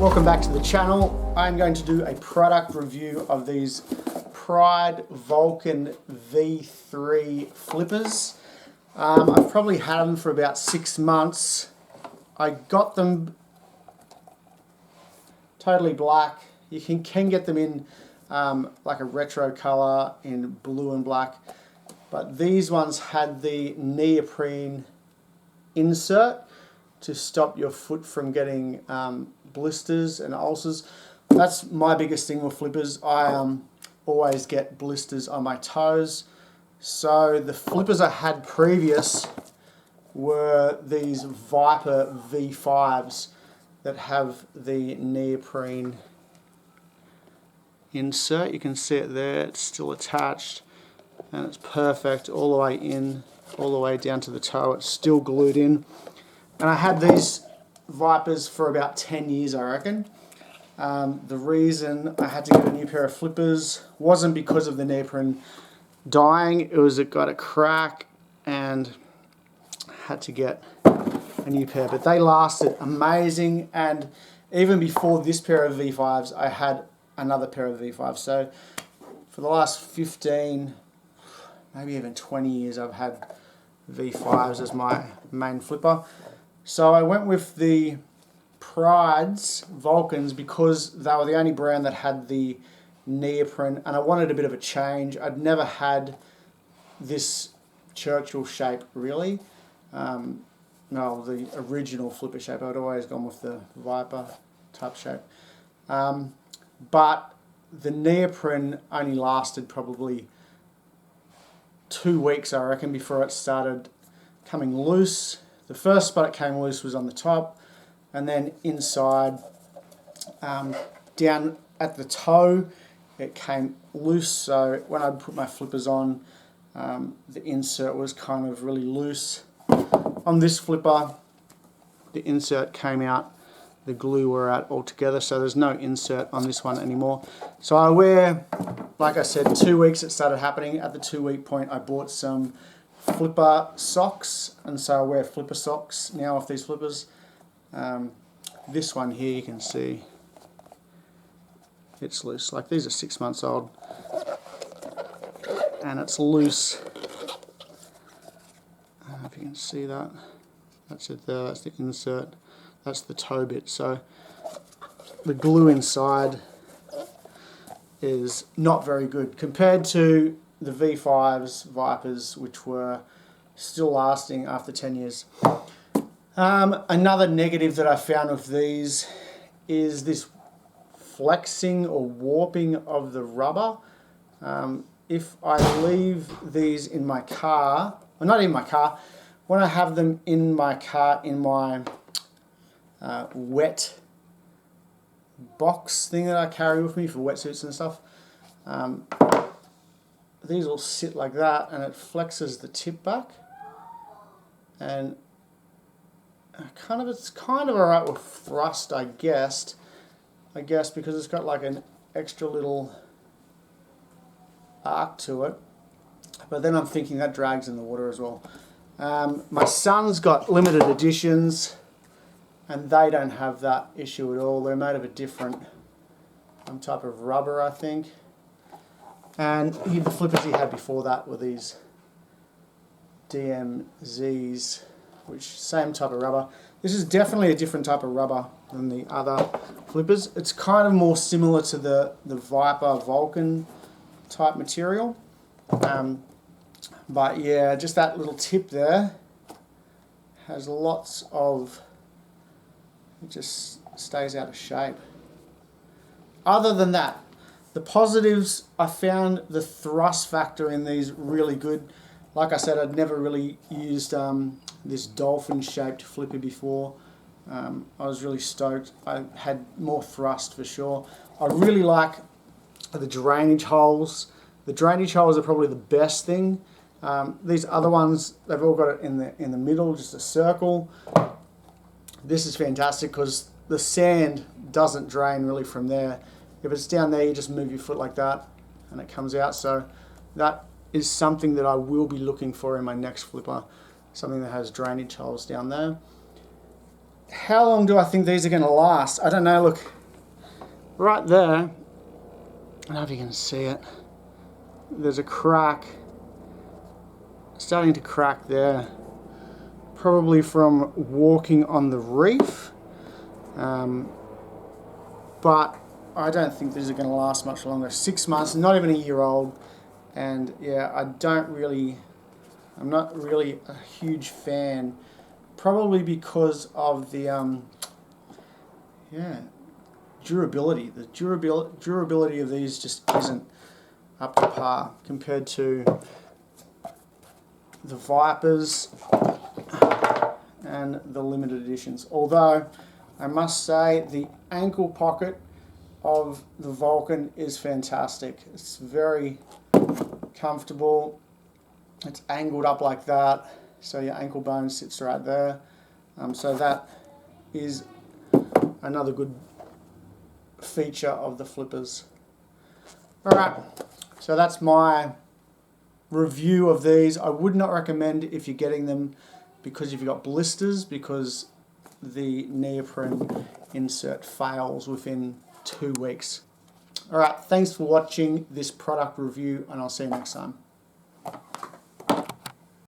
Welcome back to the channel. I'm going to do a product review of these Pride Vulcan V3 flippers. I've probably had them for about 6 months. I got them totally black. You can get them in like a retro color in blue and black, but these ones had the neoprene insert to stop your foot from getting blisters and ulcers. That's my biggest thing with flippers. I always get blisters on my toes. So the flippers I had previous were these Viper V5s that have the neoprene insert. You can see it there, it's still attached and it's perfect all the way in, all the way down to the toe. It's still glued in. And I had these Vipers for about 10 years, I reckon. The reason I had to get a new pair of flippers wasn't because of the neoprene dying, it got a crack and I had to get a new pair. But they lasted amazing, and even before this pair of V5s, I had another pair of V5s. So for the last 15, maybe even 20 years, I've had V5s as my main flipper. So I went with the Pride's Vulcans because they were the only brand that had the neoprene, and I wanted a bit of a change. I'd never had this Churchill shape really. No, the original flipper shape. I'd always gone with the Viper type shape. But the neoprene only lasted probably 2 weeks, I reckon, before it started coming loose. The first spot it came loose was on the top, and then inside, down at the toe, it came loose. So when I put my flippers on, the insert was kind of really loose. On this flipper, the insert came out, the glue were out altogether, so there's no insert on this one anymore. So I wear, like I said, 2 weeks it started happening. At the 2 week point, I bought some flipper socks, and so I wear flipper socks now off these flippers. This one here, you can see it's loose. Like, these are 6 months old and it's loose. I don't know if you can see that. That's it there, that's the insert, that's the toe bit. So the glue inside is not very good compared to the V5s, Vipers, which were still lasting after 10 years. Another negative that I found with these is this flexing or warping of the rubber. If I leave these in my car, well, not in my car, when I have them in my car in my wet box thing that I carry with me for wetsuits and stuff, these will sit like that and it flexes the tip back, and it's kind of alright with thrust, I guess because it's got like an extra little arc to it, but then I'm thinking that drags in the water as well. My son's got limited editions and they don't have that issue at all. They're made of a different type of rubber, I think. And the flippers he had before that were these DMZs, which same type of rubber. This is definitely a different type of rubber than the other flippers. It's kind of more similar to the Viper Vulcan type material. But yeah, just that little tip there has lots of, it just stays out of shape. Other than that, the positives, I found the thrust factor in these really good. Like I said, I'd never really used this dolphin-shaped flipper before. I was really stoked. I had more thrust for sure. I really like the drainage holes. The drainage holes are probably the best thing. These other ones, they've all got it in the middle, just a circle. This is fantastic because the sand doesn't drain really from there. If it's down there, you just move your foot like that and it comes out. So that is something that I will be looking for in my next flipper, something that has drainage holes down there. how long do I think these are going to last? I don't know. Look, right there, I don't know if you can see it. There's a crack, starting to crack there, probably from walking on the reef. But I don't think these are going to last much longer. 6 months, not even a year old. And yeah, I'm not really a huge fan, probably because of the durability. The durability of these just isn't up to par compared to the Vipers and the limited editions. Although I must say the ankle pocket of the Vulcan is fantastic. It's very comfortable. It's angled up like that, so your ankle bone sits right there. So that is another good feature of the flippers. Alright, so that's my review of these. I would not recommend if you're getting them because you've got blisters, because the neoprene insert fails within 2 weeks. Alright, thanks for watching this product review, and I'll see you next time.